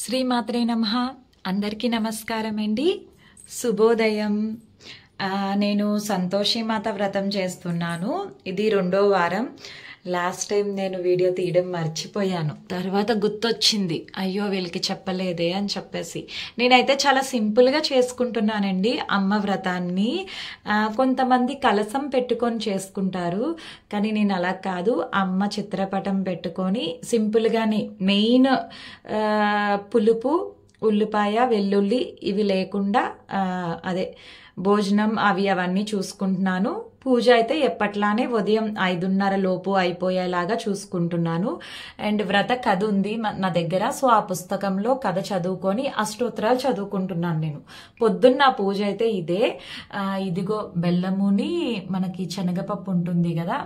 శ్రీమాత్రే నమః. అందరికీ నమస్కారం అండి. శుభోదయం. నేను సంతోషిమాత వ్రతం చేస్తున్నాను. ఇది 2వ వారం. లాస్ట్ టైం నేను వీడియో తీయడం మర్చిపోయాను. తర్వాత గుర్తొచ్చింది, అయ్యో వీళ్ళకి చెప్పలేదే అని చెప్పేసి. నేనైతే చాలా సింపుల్గా చేసుకుంటున్నానండి అమ్మ వ్రతాన్ని. కొంతమంది కలసం పెట్టుకొని చేసుకుంటారు, కానీ నేను అలా కాదు. అమ్మ చిత్రపటం పెట్టుకొని సింపుల్గానే మెయిన్ పులుపు, ఉల్లిపాయ, వెల్లుల్లి ఇవి లేకుండా అదే భోజనం అవన్నీ చూసుకుంటున్నాను. పూజ అయితే ఎప్పట్లానే ఉదయం 5:30 లోపు అయిపోయేలాగా చూసుకుంటున్నాను. అండ్ వ్రత కథ ఉంది నా దగ్గర. సో ఆ పుస్తకంలో కథ చదువుకొని అష్టోత్తరాలు చదువుకుంటున్నాను నేను. పొద్దున్న పూజ అయితే ఇదే. ఇదిగో బెల్లముని మనకి శనగపప్పు ఉంటుంది కదా,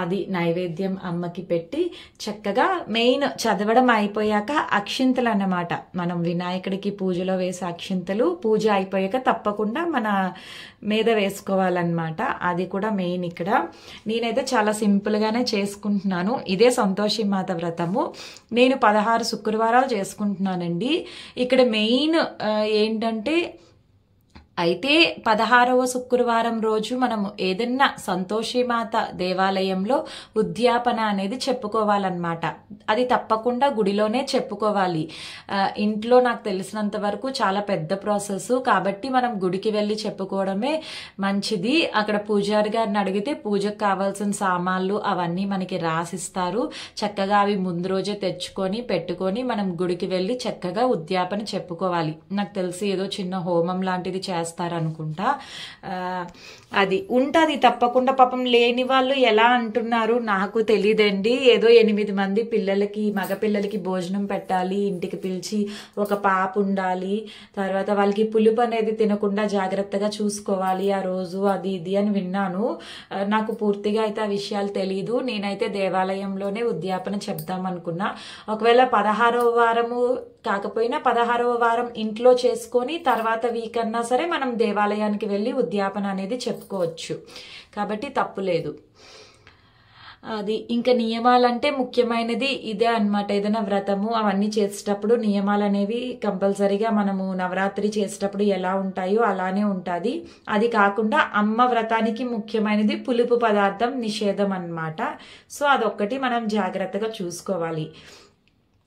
అది నైవేద్యం అమ్మకి పెట్టి చక్కగా మెయిన్ చదవడం అయిపోయాక అక్షింతలు అన్నమాట. మనం వినాయకుడికి పూజలో వేసే అక్షింతలు పూజ అయిపోయాక తప్పకుండా మన మీద వేసుకోవాలన్నమాట. అది కూడా మెయిన్ ఇక్కడ. నేనైతే చాలా సింపుల్గానే చేసుకుంటున్నాను. ఇదే సంతోషిమాత వ్రతము. నేను 16 శుక్రవారాలు చేసుకుంటున్నానండి. ఇక్కడ మెయిన్ ఏంటంటే, అయితే 16వ శుక్రవారం రోజు మనము ఏదన్నా సంతోషిమాత దేవాలయంలో ఉద్యాపన అనేది చెప్పుకోవాలన్నమాట. అది తప్పకుండా గుడిలోనే చెప్పుకోవాలి. ఇంట్లో నాకు తెలిసినంత వరకు చాలా పెద్ద ప్రాసెస్, కాబట్టి మనం గుడికి వెళ్ళి చెప్పుకోవడమే మంచిది. అక్కడ పూజారి గారిని అడిగితే పూజకు కావాల్సిన సామాన్లు అవన్నీ మనకి రాసిస్తారు. చక్కగా అవి ముందు రోజే తెచ్చుకొని పెట్టుకొని మనం గుడికి వెళ్ళి చక్కగా ఉద్యాపన చెప్పుకోవాలి. నాకు తెలిసి ఏదో చిన్న హోమం లాంటిది చేస్తారనుకుంటా. అది ఉంటుంది తప్పకుండా. పాపం లేని వాళ్ళు ఎలా అంటున్నారు నాకు తెలియదండి. ఏదో 8 మంది పిల్లలకి, మగపిల్లలకి భోజనం పెట్టాలి, ఇంటికి పిలిచి ఒక పాప ఉండాలి, తర్వాత వాళ్ళకి పులుపు అనేది తినకుండా జాగ్రత్తగా చూసుకోవాలి ఆ రోజు, అది ఇది అని విన్నాను. నాకు పూర్తిగా అయితే ఆ విషయాలు తెలియదు. నేనైతే దేవాలయంలోనే ఉద్యాపన చెప్దాం అనుకున్నా. ఒకవేళ 16వ వారము కాకపోయినా 16వ వారం ఇంట్లో చేసుకొని తర్వాత వీక్ అన్నా సరే మనం దేవాలయానికి వెళ్ళి ఉద్యాపన అనేది చెప్పుకోవచ్చు, కాబట్టి తప్పు లేదు. అది ఇంకా నియమాలంటే ముఖ్యమైనది ఇదే అన్నమాట. ఏదైనా వ్రతము అవన్నీ చేసేటప్పుడు నియమాలు అనేవి కంపల్సరీగా మనము నవరాత్రి చేసేటప్పుడు ఎలా ఉంటాయో అలానే ఉంటుంది. అది కాకుండా అమ్మ వ్రతానికి ముఖ్యమైనది పులుపు పదార్థం నిషేధం అన్నమాట. సో అదొక్కటి మనం జాగ్రత్తగా చూసుకోవాలి.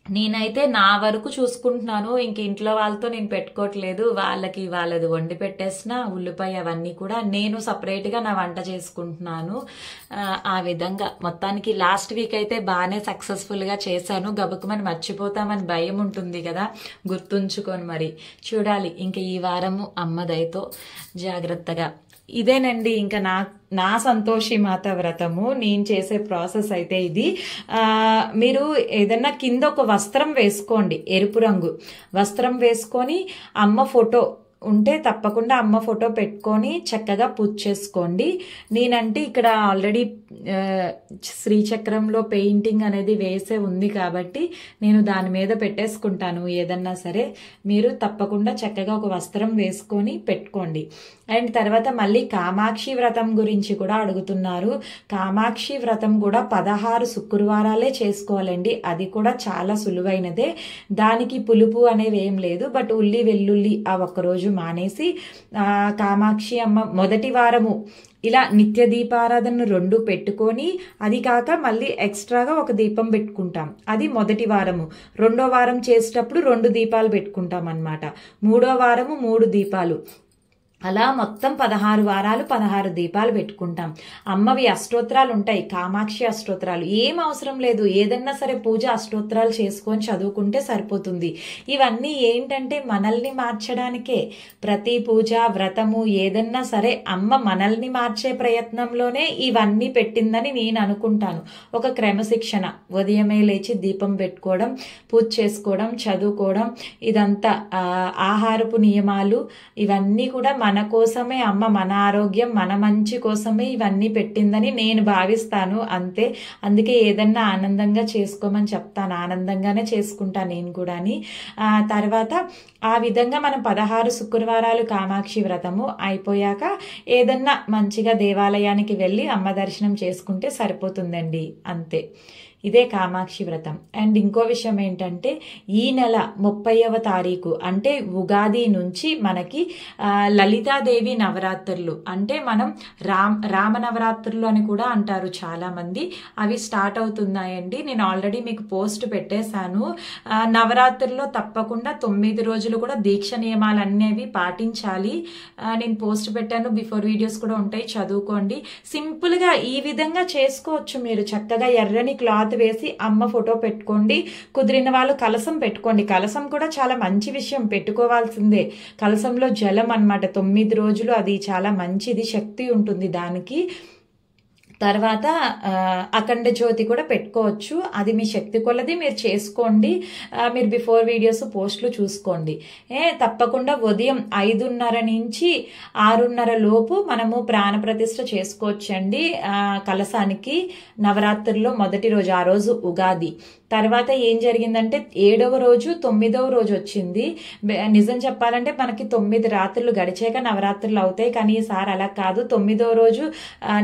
నేనైతే నా వరకు చూసుకుంటున్నాను. ఇంక ఇంట్లో వాళ్ళతో నేను పెట్టుకోవట్లేదు. వాళ్ళది వండి పెట్టేసిన ఉల్లిపాయ అవన్నీ కూడా నేను సపరేట్గా నా వంట చేసుకుంటున్నాను. ఆ విధంగా మొత్తానికి లాస్ట్ వీక్ అయితే బాగానే సక్సెస్ఫుల్గా చేశాను. గబుకుమని మర్చిపోతామని భయం ఉంటుంది కదా, గుర్తుంచుకొని మరి చూడాలి. ఇంక ఈ వారము అమ్మ దయతో జాగ్రత్తగా. ఇదేనండి ఇంకా నా సంతోషిమాత వ్రతము. నేను చేసే ప్రాసెస్ అయితే ఇది. మీరు ఏదన్నా కింద ఒక వస్త్రం వేసుకోండి, ఎరుపు రంగు వస్త్రం వేసుకొని అమ్మ ఫోటో ఉంటే తప్పకుండా అమ్మ ఫోటో పెట్టుకొని చక్కగా పూజ చేసుకోండి. నేనంటే ఇక్కడ ఆల్రెడీ శ్రీచక్రంలో పెయింటింగ్ అనేది వేసే ఉంది కాబట్టి నేను దాని మీద పెట్టేసుకుంటాను ఏదన్నా సరే. మీరు తప్పకుండా చక్కగా ఒక వస్త్రం వేసుకొని పెట్టుకోండి. అండ్ తర్వాత మళ్ళీ కామాక్షి వ్రతం గురించి కూడా అడుగుతున్నారు. కామాక్షి వ్రతం కూడా 16 శుక్రవారాలే చేసుకోవాలండి. అది కూడా చాలా సులువైనదే. దానికి పులుపు అనేవి ఏం లేదు. బట్ ఉల్లి వెల్లుల్లి ఆ ఒక్కరోజు మానేసి కామాక్షి అమ్మ మొదటి వారము ఇలా నిత్య దీపారాధనను 2 పెట్టుకొని, అది కాక మళ్ళీ ఎక్స్ట్రాగా ఒక దీపం పెట్టుకుంటాం. అది మొదటి వారము. 2వ వారం చేసేటప్పుడు 2 దీపాలు పెట్టుకుంటాం అన్నమాట. 3వ వారము 3 దీపాలు. అలా మొత్తం 16 వారాలు 16 దీపాలు పెట్టుకుంటాం. అమ్మవి అష్టోత్తరాలు ఉంటాయి, కామాక్షి అష్టోత్తరాలు. ఏం అవసరం లేదు, ఏదన్నా సరే పూజ అష్టోత్తరాలు చేసుకొని చదువుకుంటే సరిపోతుంది. ఇవన్నీ ఏంటంటే మనల్ని మార్చడానికే. ప్రతి పూజ వ్రతము ఏదన్నా సరే అమ్మ మనల్ని మార్చే ప్రయత్నంలోనే ఇవన్నీ పెట్టిందని నేను అనుకుంటాను. ఒక క్రమశిక్షణ, ఉదయమే లేచి దీపం పెట్టుకోవడం, పూజ చేసుకోవడం, చదువుకోవడం, ఇదంతా ఆహారపు నియమాలు, ఇవన్నీ కూడా మన కోసమే. అమ్మ మన ఆరోగ్యం, మన మంచి కోసమే ఇవన్నీ పెట్టిందని నేను భావిస్తాను, అంతే. అందుకే ఏదన్నా ఆనందంగా చేసుకోమని చెప్తాను. ఆనందంగానే చేసుకుంటాను నేను కూడాని. తర్వాత ఆ విధంగా మనం 16 శుక్రవారాలు కామాక్షి వ్రతము అయిపోయాక ఏదన్నా మంచిగా దేవాలయానికి వెళ్ళి అమ్మ దర్శనం చేసుకుంటే సరిపోతుందండి, అంతే. ఇదే కామాక్షి వ్రతం. అండ్ ఇంకో విషయం ఏంటంటే ఈ నెల 30వ తారీఖు అంటే ఉగాది నుంచి మనకి లలితాదేవి నవరాత్రులు అంటే మనం రామ నవరాత్రులు అని కూడా అంటారు చాలా మంది, అవి స్టార్ట్ అవుతున్నాయండి. నేను ఆల్రెడీ మీకు పోస్ట్ పెట్టేశాను. నవరాత్రుల్లో తప్పకుండా 9 రోజులు కూడా దీక్ష నియమాలు అనేవి పాటించాలి. నేను పోస్ట్ పెట్టాను, బిఫోర్ వీడియోస్ కూడా ఉంటాయి, చదువుకోండి. సింపుల్ గా ఈ విధంగా చేసుకోవచ్చు. మీరు చక్కగా ఎర్రని క్లాత్ వేసి అమ్మ ఫోటో పెట్టుకోండి. కుదిరిన వాళ్ళు కలసం పెట్టుకోండి. కలసం కూడా చాలా మంచి విషయం, పెట్టుకోవాల్సిందే. కలసంలో జలం అన్నమాట. 9 రోజులు అది చాలా మంచిది, శక్తి ఉంటుంది దానికి. తర్వాత అఖండ జ్యోతి కూడా పెట్టుకోవచ్చు, అది మీ శక్తి కొలది మీరు చేసుకోండి. మీరు బిఫోర్ వీడియోస్ పోస్టులు చూసుకోండి. తప్పకుండా ఉదయం 5:30 నుంచి 6:30 లోపు మనము ప్రాణ ప్రతిష్ఠ చేసుకోవచ్చండి కలసానికి. నవరాత్రుల్లో మొదటి రోజు, ఆ రోజు ఉగాది. తర్వాత ఏం జరిగిందంటే 7వ రోజు 9వ రోజు వచ్చింది. నిజం చెప్పాలంటే మనకి 9 రాత్రులు గడిచాక నవరాత్రులు అవుతాయి, కానీ ఈసారి అలా కాదు. 9వ రోజు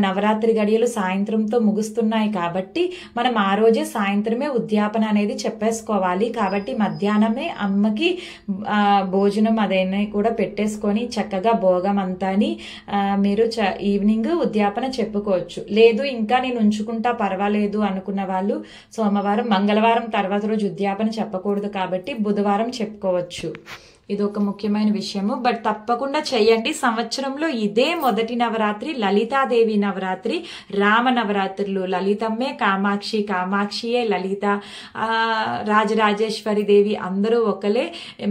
నవరాత్రి గడియలు సాయంత్రంతో ముగుస్తున్నాయి కాబట్టి మనం ఆ రోజే సాయంత్రమే ఉద్యాపన అనేది చెప్పేసుకోవాలి. కాబట్టి మధ్యాహ్నమే అమ్మకి భోజనం అదైనా కూడా పెట్టేసుకొని చక్కగా భోగం అంతాని మీరు ఈవినింగ్ ఉద్యాపన చెప్పుకోవచ్చు. లేదు ఇంకా నేను ఉంచుకుంటా పర్వాలేదు అనుకున్న వాళ్ళు సోమవారం మంగళవారం తర్వాత రోజు ఉద్యాపన చెప్పకూడదు కాబట్టి బుధవారం చెప్పుకోవచ్చు. ఇది ఒక ముఖ్యమైన విషయము. బట్ తప్పకుండా చెయ్యండి. సంవత్సరంలో ఇదే మొదటి నవరాత్రి లలితాదేవి నవరాత్రి, రామ నవరాత్రులు. లలితమ్మే కామాక్షి, కామాక్షియే లలిత, రాజరాజేశ్వరి దేవి అందరూ ఒకలే.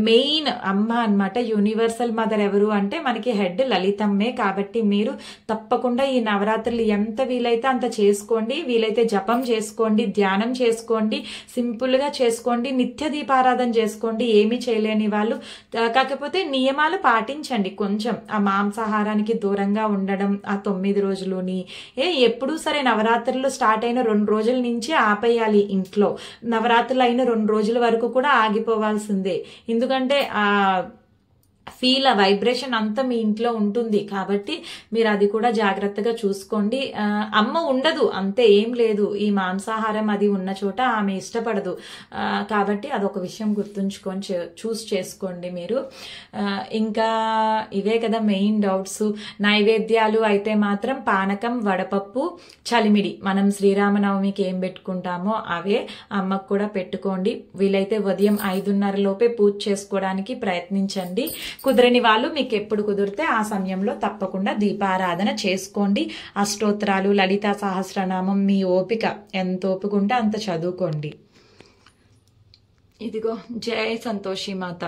మెయిన్ అమ్మ అన్నమాట. యూనివర్సల్ మదర్ ఎవరు అంటే మనకి హెడ్ లలితమ్మే. కాబట్టి మీరు తప్పకుండా ఈ నవరాత్రులు ఎంత వీలైతే అంత చేసుకోండి. వీలైతే జపం చేసుకోండి, ధ్యానం చేసుకోండి, సింపుల్ గా చేసుకోండి, నిత్య దీపారాధన చేసుకోండి. ఏమీ చేయలేని వాళ్ళు కాకపోతే నియమాలు పాటించండి. కొంచెం ఆ మాంసాహారానికి దూరంగా ఉండడం ఆ 9 రోజులుని. ఎప్పుడూ సరే నవరాత్రులు స్టార్ట్ అయిన 2 రోజుల నుంచి ఆపేయాలి ఇంట్లో. నవరాత్రులు అయిన 2 రోజుల వరకు కూడా ఆగిపోవాల్సిందే. ఎందుకంటే ఫీల్ ఆ వైబ్రేషన్ అంతా మీ ఇంట్లో ఉంటుంది కాబట్టి మీరు అది కూడా జాగ్రత్తగా చూసుకోండి. అమ్మ ఉండదు అంతే, ఏం లేదు. ఈ మాంసాహారం అది ఉన్న చోట ఆమె ఇష్టపడదు కాబట్టి అదొక విషయం గుర్తుంచుకొని చూస్ చేసుకోండి మీరు. ఇంకా ఇవే కదా మెయిన్ డౌట్స్. నైవేద్యాలు అయితే మాత్రం పానకం, వడపప్పు, చలిమిడి. మనం శ్రీరామనవమికి ఏం పెట్టుకుంటామో అవే అమ్మకు కూడా పెట్టుకోండి. వీలైతే ఉదయం 5:30 లోపే పూజ చేసుకోవడానికి ప్రయత్నించండి. కుదరని వాళ్ళు మీకు ఎప్పుడు కుదిరితే ఆ సమయంలో తప్పకుండా దీపారాధన చేసుకోండి. అష్టోత్తరాలు, లలితా సహస్రనామం మీ ఓపిక, ఎంత ఓపిక ఉంటే అంత చదువుకోండి. ఇదిగో జై సంతోషి మాత.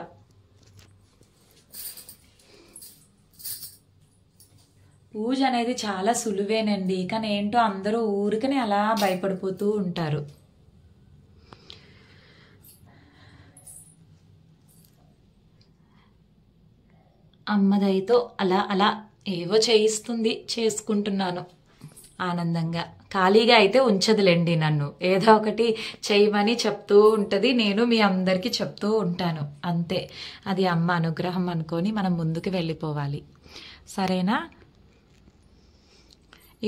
పూజ అనేది చాలా సులువేనండి, కానీ ఏంటో అందరూ ఊరికనే అలా భయపడిపోతూ ఉంటారు. అమ్మదైతో అలా అలా ఏవో చేయిస్తుంది, చేసుకుంటున్నాను ఆనందంగా. ఖాళీగా అయితే ఉంచదులేండి నన్ను, ఏదో ఒకటి చేయమని చెప్తూ ఉంటుంది. నేను మీ అందరికీ చెప్తూ ఉంటాను అంతే. అది అమ్మ అనుగ్రహం అనుకొని మనం ముందుకు వెళ్ళిపోవాలి. సరేనా?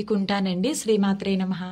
ఇక ఉంటానండి. శ్రీమాత్రే నమః.